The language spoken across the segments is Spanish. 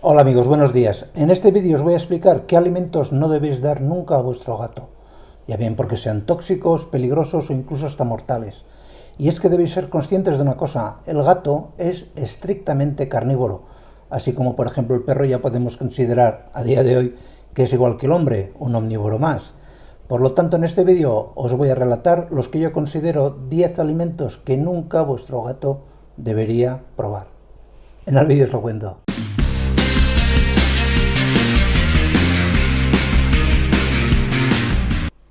Hola amigos, buenos días. En este vídeo os voy a explicar qué alimentos no debéis dar nunca a vuestro gato, ya bien porque sean tóxicos, peligrosos o incluso hasta mortales. Y es que debéis ser conscientes de una cosa: el gato es estrictamente carnívoro, así como por ejemplo el perro ya podemos considerar a día de hoy que es igual que el hombre, un omnívoro más. Por lo tanto, en este vídeo os voy a relatar los que yo considero 10 alimentos que nunca vuestro gato debería probar. En el vídeo os lo cuento.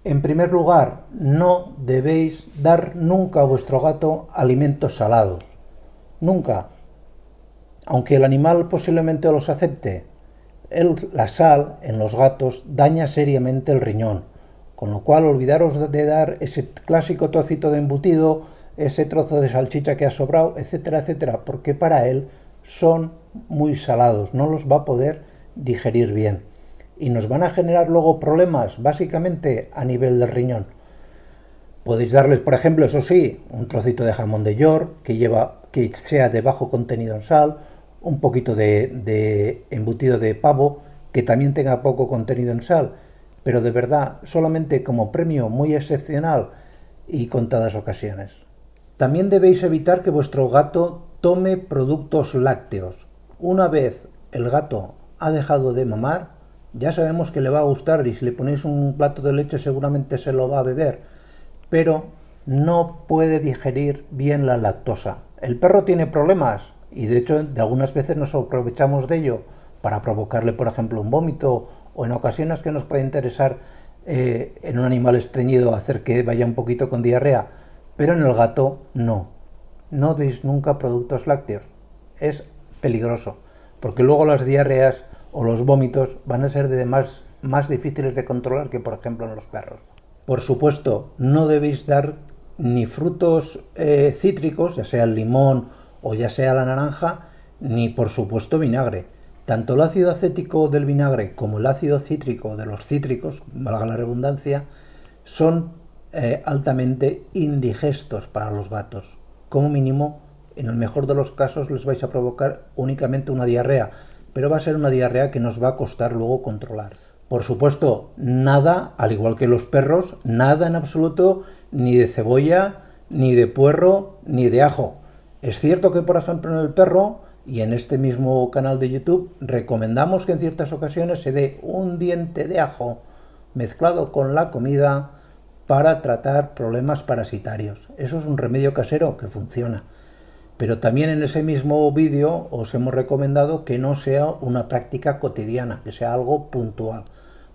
En primer lugar, no debéis dar nunca a vuestro gato alimentos salados. Nunca. Aunque el animal posiblemente los acepte, la sal en los gatos daña seriamente el riñón, con lo cual olvidaros de dar ese clásico trocito de embutido, ese trozo de salchicha que ha sobrado, etcétera, etcétera, porque para él son muy salados, no los va a poder digerir bien y nos van a generar luego problemas básicamente a nivel del riñón. Podéis darles, por ejemplo, eso sí, un trocito de jamón de York que sea de bajo contenido en sal, un poquito de embutido de pavo que también tenga poco contenido en sal, pero de verdad solamente como premio muy excepcional y contadas ocasiones. También debéis evitar que vuestro gato tome productos lácteos. Una vez el gato ha dejado de mamar, ya sabemos que le va a gustar y si le ponéis un plato de leche seguramente se lo va a beber, pero no puede digerir bien la lactosa. El perro tiene problemas y de hecho de algunas veces nos aprovechamos de ello para provocarle, por ejemplo, un vómito, o en ocasiones que nos puede interesar en un animal estreñido hacer que vaya un poquito con diarrea, pero en el gato no. No deis nunca productos lácteos. Es peligroso, porque luego las diarreas o los vómitos van a ser más difíciles de controlar que por ejemplo en los perros. Por supuesto, no debéis dar ni frutos cítricos, ya sea el limón o ya sea la naranja, ni por supuesto vinagre. Tanto el ácido acético del vinagre como el ácido cítrico de los cítricos, valga la redundancia, son altamente indigestos para los gatos. Como mínimo, en el mejor de los casos les vais a provocar únicamente una diarrea, pero va a ser una diarrea que nos va a costar luego controlar. Por supuesto, nada, al igual que los perros, nada en absoluto, ni de cebolla, ni de puerro, ni de ajo. Es cierto que, por ejemplo, en el perro, y en este mismo canal de YouTube, recomendamos que en ciertas ocasiones se dé un diente de ajo mezclado con la comida para tratar problemas parasitarios. Eso es un remedio casero que funciona. Pero también en ese mismo vídeo os hemos recomendado que no sea una práctica cotidiana, que sea algo puntual.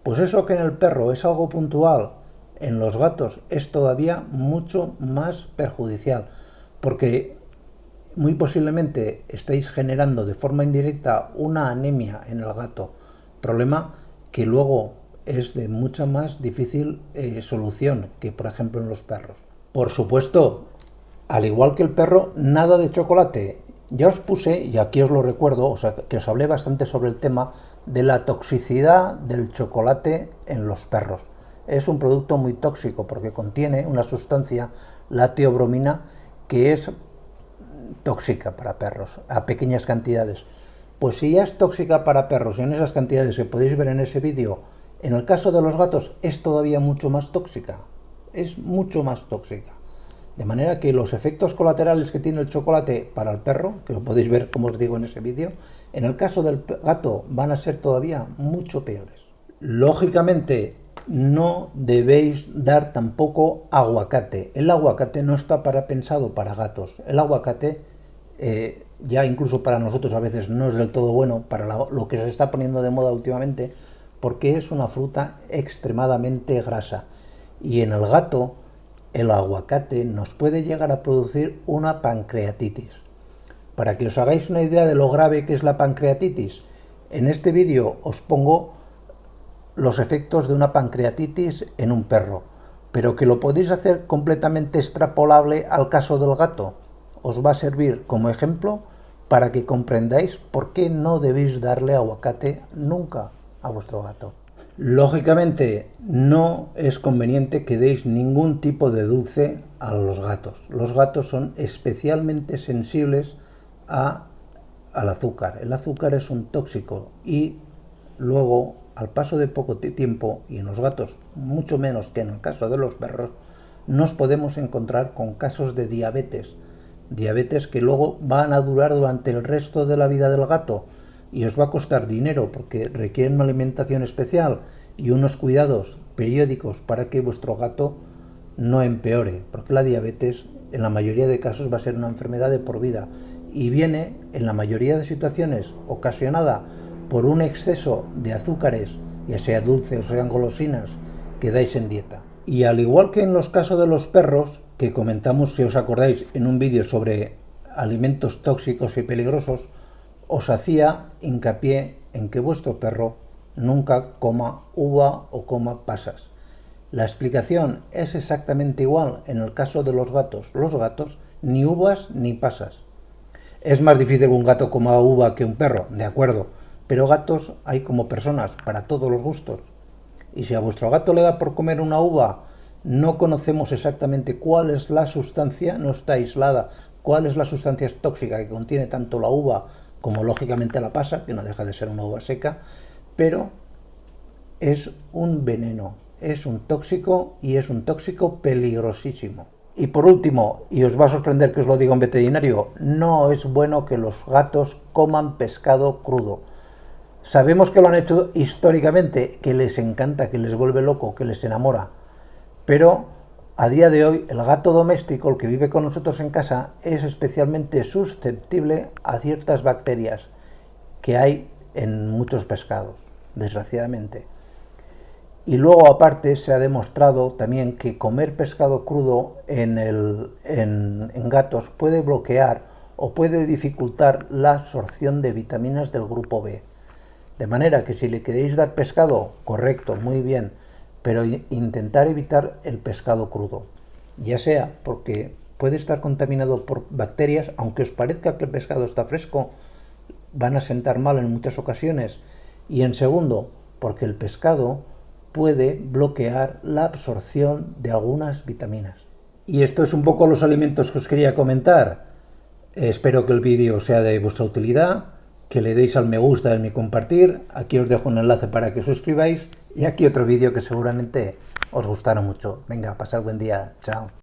Pues eso que en el perro es algo puntual, en los gatos es todavía mucho más perjudicial, porque muy posiblemente estáis generando de forma indirecta una anemia en el gato, problema que luego es de mucha más difícil solución que por ejemplo en los perros. Por supuesto, al igual que el perro, nada de chocolate. Ya os puse, y aquí os lo recuerdo, o sea, que os hablé bastante sobre el tema de la toxicidad del chocolate en los perros. Es un producto muy tóxico porque contiene una sustancia, la teobromina, que es tóxica para perros, a pequeñas cantidades. Pues si ya es tóxica para perros en esas cantidades que podéis ver en ese vídeo, en el caso de los gatos es todavía mucho más tóxica. Es mucho más tóxica. De manera que los efectos colaterales que tiene el chocolate para el perro, que lo podéis ver como os digo en ese vídeo, en el caso del gato van a ser todavía mucho peores. Lógicamente no debéis dar tampoco aguacate. El aguacate no está pensado para gatos. El aguacate ya incluso para nosotros a veces no es del todo bueno para lo que se está poniendo de moda últimamente, porque es una fruta extremadamente grasa. Y en el gato el aguacate nos puede llegar a producir una pancreatitis. Para que os hagáis una idea de lo grave que es la pancreatitis, en este vídeo os pongo los efectos de una pancreatitis en un perro, pero que lo podéis hacer completamente extrapolable al caso del gato. Os va a servir como ejemplo para que comprendáis por qué no debéis darle aguacate nunca a vuestro gato. Lógicamente no es conveniente que deis ningún tipo de dulce a los gatos. Los gatos son especialmente sensibles a al azúcar. El azúcar es un tóxico y luego, al paso de poco tiempo, y en los gatos mucho menos que en el caso de los perros, nos podemos encontrar con casos de diabetes. Diabetes que luego van a durar durante el resto de la vida del gato y os va a costar dinero porque requieren una alimentación especial y unos cuidados periódicos para que vuestro gato no empeore, porque la diabetes en la mayoría de casos va a ser una enfermedad de por vida y viene en la mayoría de situaciones ocasionada por un exceso de azúcares, ya sea dulces o sean golosinas, que dais en dieta. Y al igual que en los casos de los perros, que comentamos, si os acordáis, en un vídeo sobre alimentos tóxicos y peligrosos, os hacía hincapié en que vuestro perro nunca coma uva o coma pasas. La explicación es exactamente igual en el caso de los gatos. Los gatos ni uvas ni pasas. Es más difícil que un gato coma uva que un perro, de acuerdo, pero gatos hay como personas, para todos los gustos. Y si a vuestro gato le da por comer una uva, no conocemos exactamente cuál es la sustancia, no está aislada, cuál es la sustancia tóxica que contiene tanto la uva como lógicamente la pasa, que no deja de ser una uva seca, pero es un veneno, es un tóxico y es un tóxico peligrosísimo. Y por último, y os va a sorprender que os lo diga un veterinario, no es bueno que los gatos coman pescado crudo. Sabemos que lo han hecho históricamente, que les encanta, que les vuelve loco, que les enamora, pero a día de hoy el gato doméstico, el que vive con nosotros en casa, es especialmente susceptible a ciertas bacterias que hay en muchos pescados, desgraciadamente. Y luego aparte se ha demostrado también que comer pescado crudo en gatos puede bloquear o puede dificultar la absorción de vitaminas del grupo B. De manera que si le queréis dar pescado, correcto, muy bien, pero intentar evitar el pescado crudo, ya sea porque puede estar contaminado por bacterias, aunque os parezca que el pescado está fresco, van a sentar mal en muchas ocasiones, y en segundo, porque el pescado puede bloquear la absorción de algunas vitaminas. Y esto es un poco los alimentos que os quería comentar. Espero que el vídeo sea de vuestra utilidad, que le deis al me gusta y mi compartir. Aquí os dejo un enlace para que os suscribáis y aquí otro vídeo que seguramente os gustará mucho. Venga, pasad buen día. Chao.